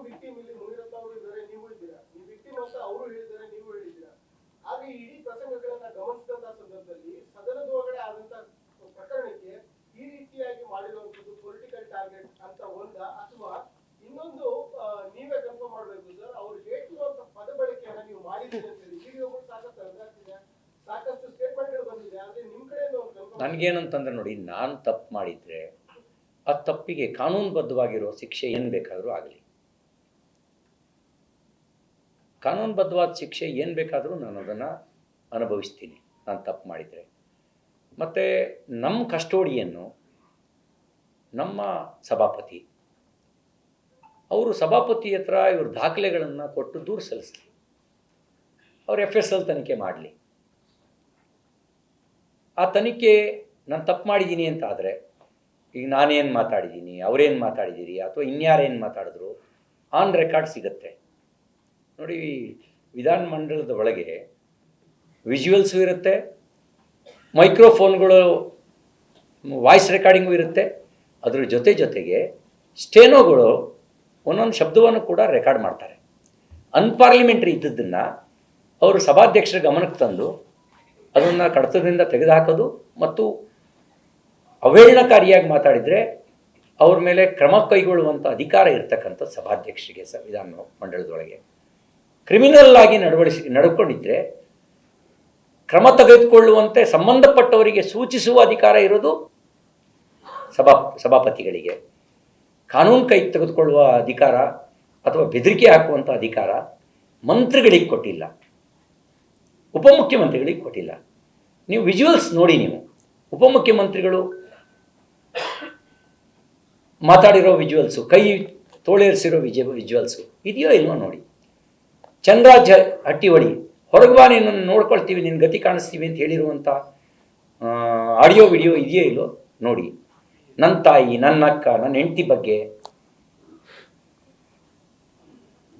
Victim ಇಲ್ಲಿ ಮುನಿರತ್ನ ಅವರು ಇದ್ದಾರೆ, ನೀವು ಇದ್ದೀರಾ, ನೀವು ವಿಕ್ಟಿಮ್ ಅಂತ ಅವರು ಹೇಳಿದ್ದಾರೆ, ನೀವು ಹೇಳಿದ್ದೀರಾ. ಆದ್ರೆ ಈ ಇಡೀ ಪ್ರಸಂಗಗಳನ್ನ ಗಮನಿಸಿದಂತ ಸಂದರ್ಭದಲ್ಲಿ ಸದನದ ಒಳಗಡೆ ಆದಂತ ಪ್ರಕರಣಕ್ಕೆ ಈ ರೀತಿಯಾಗಿ ಮಾಡಿರುವಂತದ್ದು ಪೊಲಿಟಿಕಲ್ ಟಾರ್ಗೆಟ್ ಅಂತ ಅಥವಾ ಇನ್ನೊಂದು ನೀವೇ ಕನ್ಫರ್ಮ್ ಮಾಡ್ಬೇಕು ಸರ್, ಅವ್ರು ಹೇಳ್ತಿರುವಂತ ಪದ ಬಳಕೆಯನ್ನ ನೀವು ಮಾಡಿದ್ದೀರಿ ಅಂತ ಹೇಳಿ ವಿಡಿಯೋಗಳು ಸಾಕಷ್ಟು ಹರಿದಾಡ್ತಿದೆ, ಸಾಕಷ್ಟು ಸ್ಟೇಟ್ಮೆಂಟ್ಗಳು ಬಂದಿದೆ. ಆದ್ರೆ ನಿಮ್ ಕಡೆಯಿಂದ ಒಂದು ಕನ್ಫರ್ಮ್ ನನಗೇನಂತಂದ್ರೆ ನೋಡಿ, ನಾನು ತಪ್ಪು ಮಾಡಿದ್ರೆ ಆ ತಪ್ಪಿಗೆ ಕಾನೂನುಬದ್ಧವಾಗಿರೋ ಶಿಕ್ಷೆ ಏನು ಬೇಕಾದರೂ ಆಗಲಿ, ಕಾನೂನುಬದ್ಧವಾದ ಶಿಕ್ಷೆ ಏನು ಬೇಕಾದರೂ ನಾನು ಅದನ್ನು ಅನುಭವಿಸ್ತೀನಿ ನಾನು ತಪ್ಪು ಮಾಡಿದರೆ. ಮತ್ತು ನಮ್ಮ ಕಸ್ಟೋಡಿಯನ್ನು ನಮ್ಮ ಸಭಾಪತಿ ಅವರು ಸಭಾಪತಿ ಹತ್ರ ಇವ್ರ ದಾಖಲೆಗಳನ್ನು ಕೊಟ್ಟು ದೂರು ಸಲ್ಲಿಸಲಿ, ಅವ್ರು FSL ತನಿಖೆ ಮಾಡಲಿ. ಆ ತನಿಖೆ ನಾನು ತಪ್ಪು ಮಾಡಿದ್ದೀನಿ ಅಂತ ಆದರೆ, ಈಗ ನಾನೇನು ಮಾತಾಡಿದ್ದೀನಿ, ಅವರೇನು ಮಾತಾಡಿದ್ದೀರಿ ಅಥವಾ ಇನ್ಯಾರೇನು ಮಾತಾಡಿದ್ರು ಆನ್ ರೆಕಾರ್ಡ್ ಸಿಗುತ್ತೆ ನೋಡಿ. ವಿಧಾನಮಂಡಲದ ಒಳಗೆ ವಿಜುವಲ್ಸು ಇರುತ್ತೆ, ಮೈಕ್ರೋಫೋನ್ಗಳು ವಾಯ್ಸ್ ರೆಕಾರ್ಡಿಂಗು ಇರುತ್ತೆ, ಅದ್ರ ಜೊತೆಗೆ ಸ್ಟೇನೋಗಳು ಒಂದೊಂದು ಶಬ್ದವನ್ನು ಕೂಡ ರೆಕಾರ್ಡ್ ಮಾಡ್ತಾರೆ. ಅನ್ಪಾರ್ಲಿಮೆಂಟ್ರಿ ಇದ್ದದ್ದನ್ನು ಅವರು ಸಭಾಧ್ಯಕ್ಷರ ಗಮನಕ್ಕೆ ತಂದು ಅದನ್ನು ಕಡತದಿಂದ ತೆಗೆದುಹಾಕೋದು ಮತ್ತು ಅವಹೇಳನಕಾರಿಯಾಗಿ ಮಾತಾಡಿದರೆ ಅವ್ರ ಮೇಲೆ ಕ್ರಮ ಕೈಗೊಳ್ಳುವಂಥ ಅಧಿಕಾರ ಇರ್ತಕ್ಕಂಥ ಸಭಾಧ್ಯಕ್ಷರಿಗೆ ವಿಧಾನ ಮಂಡಲದೊಳಗೆ ಕ್ರಿಮಿನಲ್ ಆಗಿ ನಡ್ಕೊಂಡಿದ್ರೆ ಕ್ರಮ ತೆಗೆದುಕೊಳ್ಳುವಂತೆ ಸಂಬಂಧಪಟ್ಟವರಿಗೆ ಸೂಚಿಸುವ ಅಧಿಕಾರ ಇರೋದು ಸಭಾಪತಿಗಳಿಗೆ. ಕಾನೂನು ಕೈ ತೆಗೆದುಕೊಳ್ಳುವ ಅಧಿಕಾರ ಅಥವಾ ಬೆದರಿಕೆ ಹಾಕುವಂಥ ಅಧಿಕಾರ ಮಂತ್ರಿಗಳಿಗೆ ಕೊಟ್ಟಿಲ್ಲ, ಉಪಮುಖ್ಯಮಂತ್ರಿಗಳಿಗೆ ಕೊಟ್ಟಿಲ್ಲ. ನೀವು ವಿಜುವಲ್ಸ್ ನೋಡಿ, ನೀವು ಉಪಮುಖ್ಯಮಂತ್ರಿಗಳು ಮಾತಾಡಿರೋ ವಿಜುವಲ್ಸು, ಕೈ ತೋಳೇರಿಸಿರೋ ವಿಜುವಲ್ಸು ಇದೆಯೋ ಇಲ್ವೋ ನೋಡಿ. ಚಂದ್ರಾಜ್ ಹಟ್ಟಿಹೊಳಿ ಹೊರಗೆ ಬಾ, ನೀನು ನೋಡ್ಕೊಳ್ತೀವಿ, ನಿನ್ನ ಗತಿ ಕಾಣಿಸ್ತೀವಿ ಅಂತ ಹೇಳಿರುವಂಥ ಆಡಿಯೋ ವಿಡಿಯೋ ಇದೆಯೋ ಇಲ್ಲೋ ನೋಡಿ. ನನ್ನ ತಾಯಿ, ನನ್ನ ಅಕ್ಕ, ನನ್ನ ಹೆಂಡತಿ ಬಗ್ಗೆ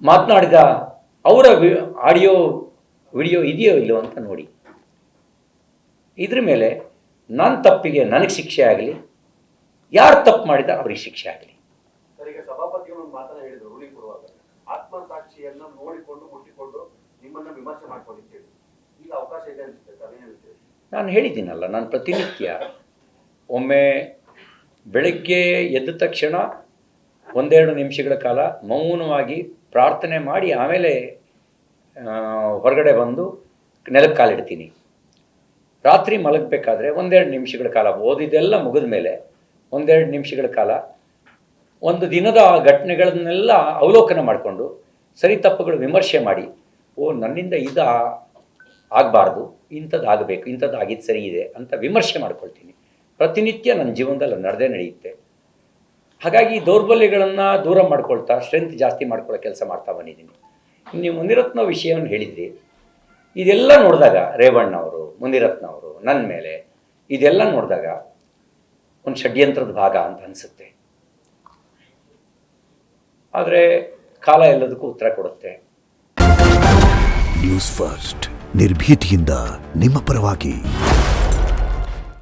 ಮಾತನಾಡಿದ ಅವರ ಆಡಿಯೋ ವಿಡಿಯೋ ಇದೆಯೋ ಇಲ್ಲೋ ಅಂತ ನೋಡಿ. ಇದ್ರ ಮೇಲೆ ನನ್ನ ತಪ್ಪಿಗೆ ನನಗೆ ಶಿಕ್ಷೆ ಆಗಲಿ, ಯಾರು ತಪ್ಪು ಮಾಡಿದ ಅವ್ರಿಗೆ ಶಿಕ್ಷೆ ಆಗಲಿ. ಸಭಾಪತಿಗಳು ಮಾತನ್ನ ಹೇಳಿದ್ರು ರೂಲಿಂಗ್ ಕೊಡುವಾಗ, ಆತ್ಮಸಾಕ್ಷಿಯನ್ನ ನೋಡಿಕೊಂಡು ಮುಟ್ಟಿಕೊಂಡು ನಿಮ್ಮನ್ನ ವಿಮರ್ಶೆ ಮಾಡ್ಕೊಂಡಿದ್ದೇವೆ, ಈಗ ಅವಕಾಶ ಇದೆ ಅನಿಸುತ್ತೆ, ಅದೇನಿರುತ್ತೆ? ನಾನು ಹೇಳಿದ್ದೀನಲ್ಲ, ನಾನು ಪ್ರತಿನಿತ್ಯ ಒಮ್ಮೆ ಬೆಳಗ್ಗೆ ಎದ್ದ ತಕ್ಷಣ 1-2 ನಿಮಿಷಗಳ ಕಾಲ ಮೌನವಾಗಿ ಪ್ರಾರ್ಥನೆ ಮಾಡಿ ಆಮೇಲೆ ಹೊರಗಡೆ ಬಂದು ನೆಲಕ್ಕೆ ಕಾಲಿಡ್ತೀನಿ. ರಾತ್ರಿ ಮಲಗಬೇಕಾದ್ರೆ 1-2 ನಿಮಿಷಗಳ ಕಾಲ ಓದಿದೆಲ್ಲ ಮುಗಿದ ಮೇಲೆ 1-2 ನಿಮಿಷಗಳ ಕಾಲ ಒಂದು ದಿನದ ಘಟನೆಗಳನ್ನೆಲ್ಲ ಅವಲೋಕನ ಮಾಡಿಕೊಂಡು ಸರಿ ತಪ್ಪುಗಳು ವಿಮರ್ಶೆ ಮಾಡಿ, ನನ್ನಿಂದ ಇದು ಆಗಬಾರ್ದು, ಇಂಥದ್ದು ಆಗಬೇಕು, ಇಂಥದ್ದು ಆಗಿದ್ದು ಸರಿ ಇದೆ ಅಂತ ವಿಮರ್ಶೆ ಮಾಡ್ಕೊಳ್ತೀನಿ. ಪ್ರತಿನಿತ್ಯ ನನ್ನ ಜೀವನದಲ್ಲಿ ನಡೆಯುತ್ತೆ. ಹಾಗಾಗಿ ದೌರ್ಬಲ್ಯಗಳನ್ನು ದೂರ ಮಾಡ್ಕೊಳ್ತಾ ಸ್ಟ್ರೆಂತ್ ಜಾಸ್ತಿ ಮಾಡ್ಕೊಳ್ಳೋ ಕೆಲಸ ಮಾಡ್ತಾ ಬಂದಿದ್ದೀನಿ. ನೀವು ಮುನಿರತ್ನ ವಿಷಯವನ್ನು ಹೇಳಿದ್ರಿ, ಇದೆಲ್ಲ ನೋಡಿದಾಗ ರೇವಣ್ಣ ಅವರು, ಮುನಿರತ್ನ ಅವರು ನನ್ನ ಮೇಲೆ ಇದೆಲ್ಲ ನೋಡಿದಾಗ ಒಂದು ಷಡ್ಯಂತ್ರದ ಭಾಗ ಅಂತ ಅನಿಸುತ್ತೆ. ಆದರೆ ಕಾಲ ಎಲ್ಲದಕ್ಕೂ ಉತ್ತರ ಕೊಡುತ್ತೆ. ನ್ಯೂಸ್ ಫಸ್ಟ್ ನಿರ್ಭೀತಿಯಿಂದ ನಿಮ್ಮ ಪರವಾಗಿ.